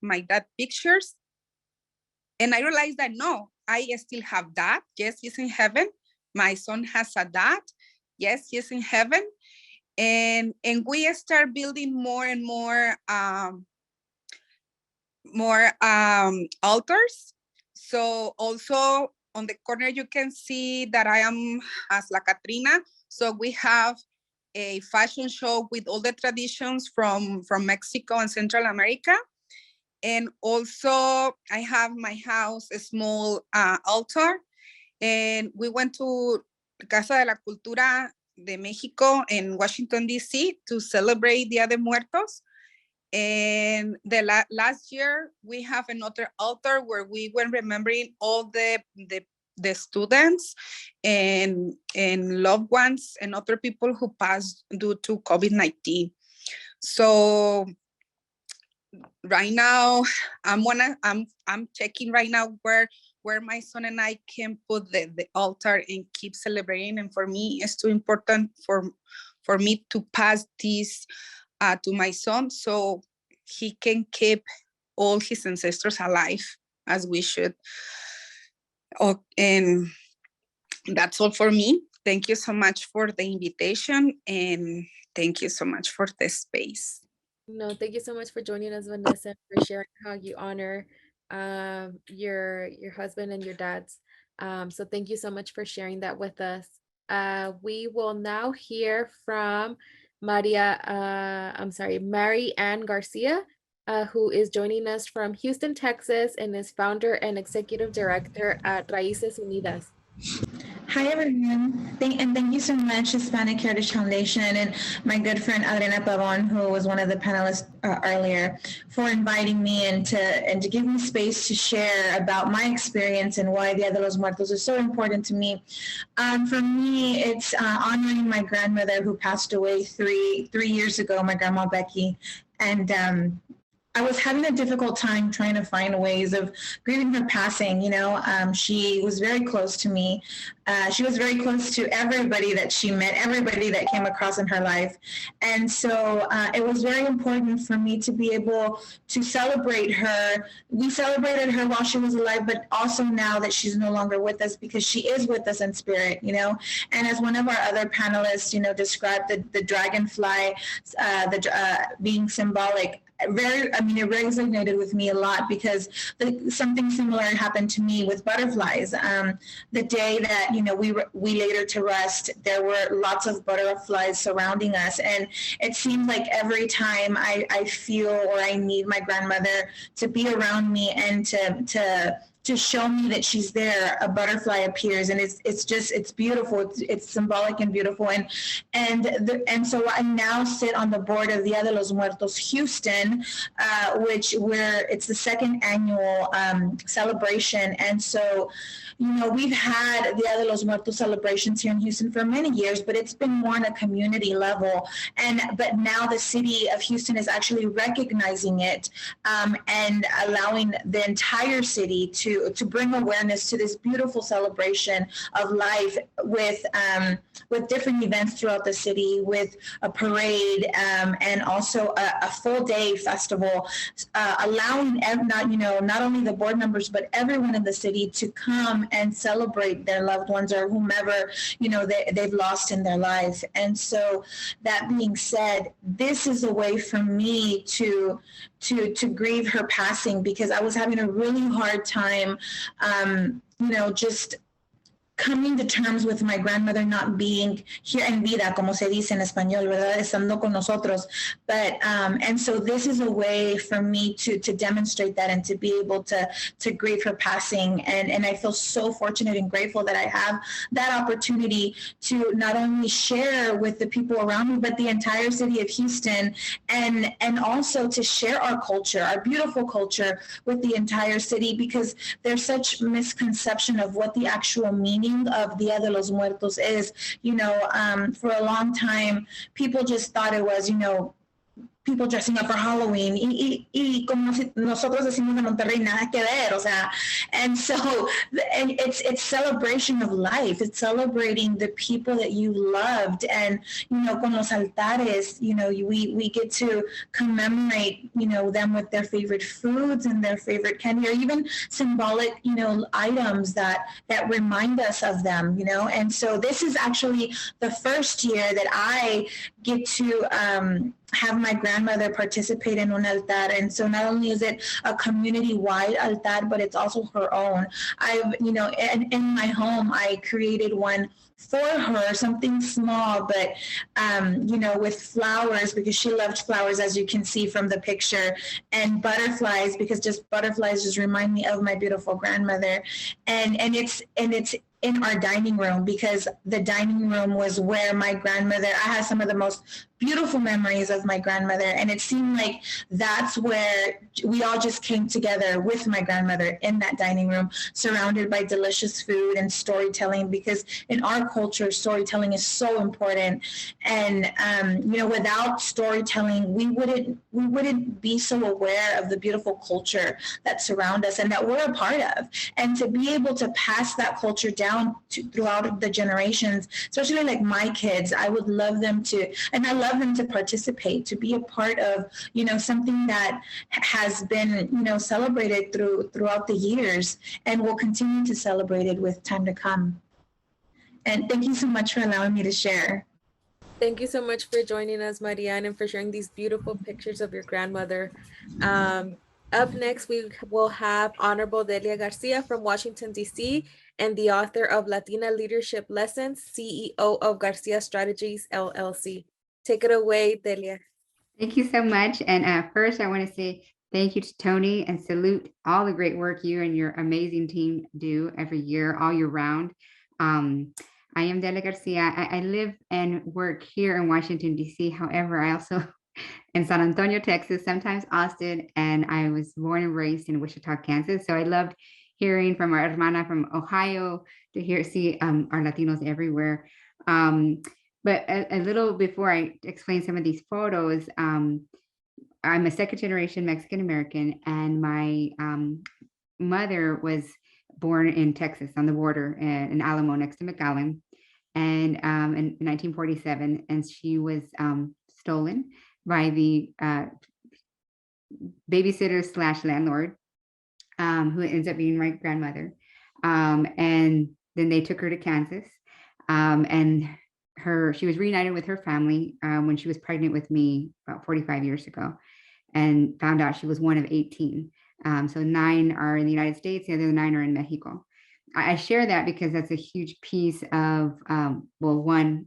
and I realized that no, I still have that. Yes, he's in heaven. My son has a dad. Yes, he's in heaven. And we start building more and more altars. So also on the corner, you can see that I am as La Catrina. So we have a fashion show with all the traditions from Mexico and Central America. And also I have my house, a small altar. And we went to Casa de la Cultura de Mexico in Washington, D.C. to celebrate Dia de Muertos. And the last year, we have another altar where we were remembering all the students and loved ones and other people who passed due to COVID-19. So right now, I'm checking right now where my son and I can put the altar and keep celebrating. And for me, it's too important for me to pass this to my son so he can keep all his ancestors alive as we should. Oh, and that's all for me. Thank you so much for the invitation, and thank you so much for the space. No, thank you so much for joining us, Vanessa, for sharing how you honor your husband and your dad's. So thank you so much for sharing that with us. We will now hear from Mary Ann Garcia, who is joining us from Houston, Texas, and is founder and executive director at Raíces Unidas. Hi, everyone. Thank you so much, Hispanic Heritage Foundation, and my good friend Adriana Pavon, who was one of the panelists earlier, for inviting me and to give me space to share about my experience and why Dia de los Muertos is so important to me. For me, it's honoring my grandmother who passed away three years ago, my grandma Becky, and I was having a difficult time trying to find ways of grieving her passing. She was very close to me. She was very close to everybody that she met, everybody that came across in her life. And so it was very important for me to be able to celebrate her. We celebrated her while she was alive, but also now that she's no longer with us, because she is with us in spirit, And as one of our other panelists, described the dragonfly being symbolic, it resonated with me a lot, because something similar happened to me with butterflies. The day that we laid her to rest, there were lots of butterflies surrounding us, and it seemed like every time I feel or I need my grandmother to be around me and to show me that she's there, a butterfly appears, and it's beautiful. It's symbolic and beautiful, and so I now sit on the board of Dia de los Muertos Houston, it's the second annual celebration, and so we've had Dia de los Muertos celebrations here in Houston for many years, but it's been more on a community level, but now the city of Houston is actually recognizing it and allowing the entire city to to bring awareness to this beautiful celebration of life with different events throughout the city, with a parade, and also a full day festival, allowing not only the board members but everyone in the city to come and celebrate their loved ones or whomever they've lost in their life. And so, that being said, this is a way for me to grieve her passing, because I was having a really hard time, just coming to terms with my grandmother not being here en vida, como se dice en español, ¿verdad? Estando con nosotros. But, and so this is a way for me to demonstrate that and to be able to grieve her passing. And I feel so fortunate and grateful that I have that opportunity to not only share with the people around me, but the entire city of Houston, and also to share our culture, our beautiful culture, with the entire city, because there's such misconception of what the actual meaning of Dia de los Muertos is. For a long time, people just thought it was, people dressing up for Halloween, y como nosotros decimos en Monterrey, nada que ver, o sea, and so, and it's celebration of life. It's celebrating the people that you loved, and con los altares, we get to commemorate, them with their favorite foods and their favorite candy, or even symbolic, items that remind us of them, and so this is actually the first year that I get to have my grandmother participate in un altar. And so not only is it a community-wide altar, but it's also her own. I've, in my home, I created one for her, something small, but, with flowers, because she loved flowers, as you can see from the picture, and butterflies, because just butterflies just remind me of my beautiful grandmother. And it's in our dining room, because the dining room was where my grandmother, I have some of the most beautiful memories of my grandmother, and it seemed like that's where we all just came together with my grandmother, in that dining room, surrounded by delicious food and storytelling, because in our culture, storytelling is so important. And without storytelling, we wouldn't be so aware of the beautiful culture that surrounds us and that we're a part of. And to be able to pass that culture down throughout the generations, especially like my kids, I would love them to, and I love them to participate, to be a part of, something that has been, celebrated throughout the years, and will continue to celebrate it with time to come. And thank you so much for allowing me to share. Thank you so much for joining us, Marianne, and for sharing these beautiful pictures of your grandmother. Up next, we will have Honorable Delia Garcia from Washington, D.C., and the author of Latina Leadership Lessons, CEO of Garcia Strategies, LLC. Take it away, Delia. Thank you so much. And first, I want to say thank you to Tony and salute all the great work you and your amazing team do every year, all year round. I am Delia Garcia. I live and work here in Washington, D.C. However, I also in San Antonio, Texas, sometimes Austin, and I was born and raised in Wichita, Kansas. So I loved hearing from our hermana from Ohio, to see our Latinos everywhere. But a little before I explain some of these photos, I'm a second generation Mexican American, and my mother was born in Texas on the border in Alamo next to McAllen, and in 1947, and she was stolen by the babysitter / landlord, who ends up being my grandmother. And then they took her to Kansas, and she was reunited with her family when she was pregnant with me about 45 years ago, and found out she was one of 18. So 9 are in the United States, the other 9 are in Mexico. I share that because that's a huge piece of, one,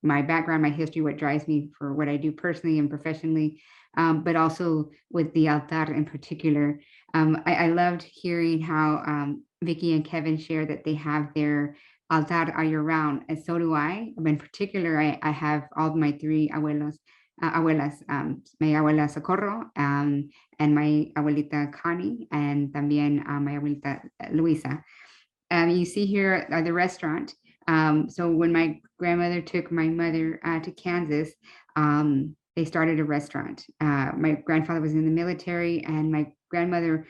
my background, my history, what drives me for what I do personally and professionally, but also with the altar in particular. I loved hearing how Vicky and Kevin share that they have their altar all year round, and so do I. In particular, I have all of my 3 abuelas, my abuela Socorro, and my abuelita Connie, and también my abuelita Luisa. You see here the restaurant. So when my grandmother took my mother to Kansas, they started a restaurant. My grandfather was in the military, and my grandmother,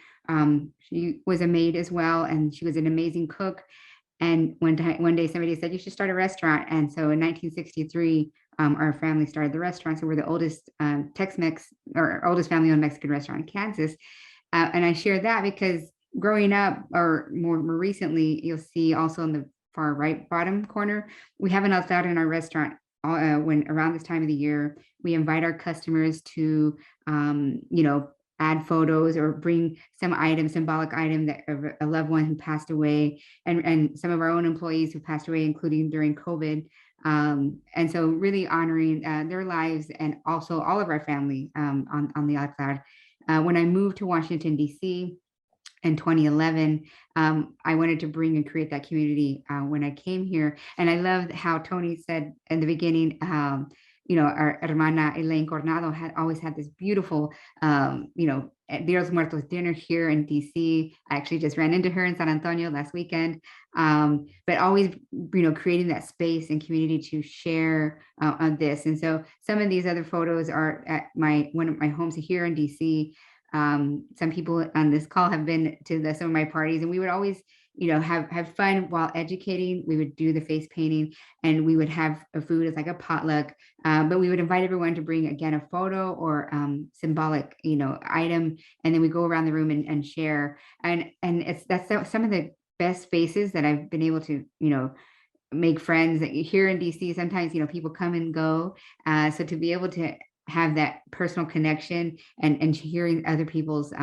she was a maid as well, and she was an amazing cook. And one day somebody said, you should start a restaurant. And so in 1963, our family started the restaurant. So we're the oldest Tex-Mex, or oldest family-owned Mexican restaurant in Kansas. And I share that because growing up, or more recently, you'll see also in the far right bottom corner, we have an altar in our restaurant. When around this time of the year, we invite our customers to, add photos or bring some item, symbolic item that a loved one who passed away, and some of our own employees who passed away, including during COVID. And so really honoring their lives, and also all of our family on the altar. When I moved to Washington, D.C., in 2011, I wanted to bring and create that community when I came here. And I loved how Tony said in the beginning, our hermana Elaine Coronado had always had this beautiful, Dia de los Muertos dinner here in DC. I actually just ran into her in San Antonio last weekend. But always, creating that space and community to share on this. And so some of these other photos are at one of my homes here in DC. Some people on this call have been to some of my parties, and we would always, have fun while educating. We would do the face painting, and we would have a food as like a potluck. But we would invite everyone to bring, again, a photo or symbolic, item, and then we go around the room and share. And that's some of the best spaces that I've been able to, make friends. Here in DC, sometimes, people come and go. So to be able to have that personal connection and hearing other people's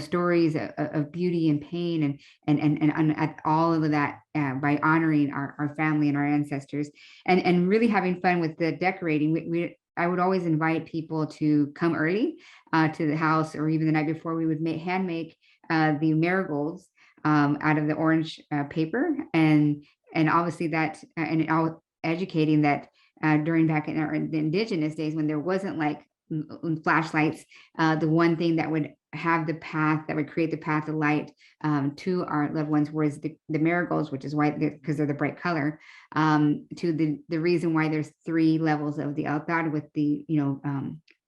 stories of beauty and pain and all of that by honoring our family and our ancestors, and really having fun with the decorating. I would always invite people to come early to the house, or even the night before. We would hand make the marigolds out of the orange paper, and obviously that, and all educating that during back in the indigenous days, when there wasn't like flashlights, the one thing that would have the path, that would create the path of light to our loved ones was the marigolds, which is why, because they're the bright color, to the reason why there's 3 levels of the altar with the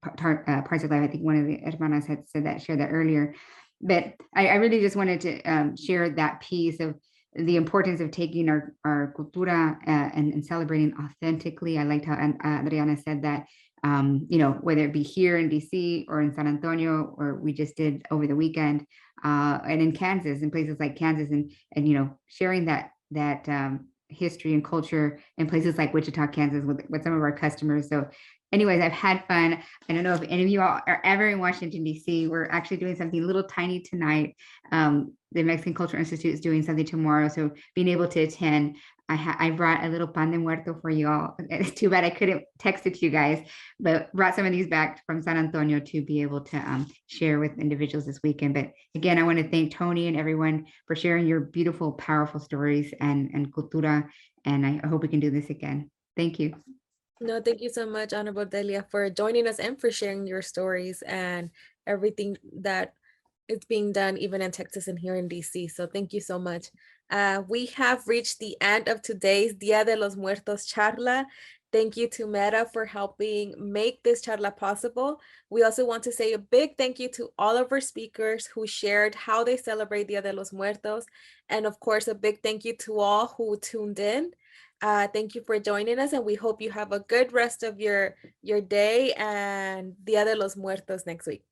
parts of life. I think one of the hermanas had shared that earlier. But I really just wanted to share that piece of the importance of taking our cultura and celebrating authentically. I liked how Adriana said that, whether it be here in DC or in San Antonio, or we just did over the weekend, and in Kansas, in places like Kansas, and sharing that history and culture in places like Wichita, Kansas, with some of our customers. So anyways, I've had fun. I don't know if any of you all are ever in Washington, D.C. We're actually doing something a little tiny tonight. The Mexican Cultural Institute is doing something tomorrow. So being able to attend, I brought a little pan de muerto for you all. It's too bad I couldn't text it to you guys, but brought some of these back from San Antonio to be able to share with individuals this weekend. But again, I want to thank Tony and everyone for sharing your beautiful, powerful stories and cultura. And I hope we can do this again. Thank you. No, thank you so much, Honorable Delia, for joining us and for sharing your stories and everything that is being done, even in Texas and here in DC. So thank you so much. We have reached the end of today's Dia de los Muertos charla. Thank you to Meta for helping make this charla possible. We also want to say a big thank you to all of our speakers who shared how they celebrate Dia de los Muertos. And of course, a big thank you to all who tuned in. Thank you for joining us, and we hope you have a good rest of your day and Dia de los Muertos next week.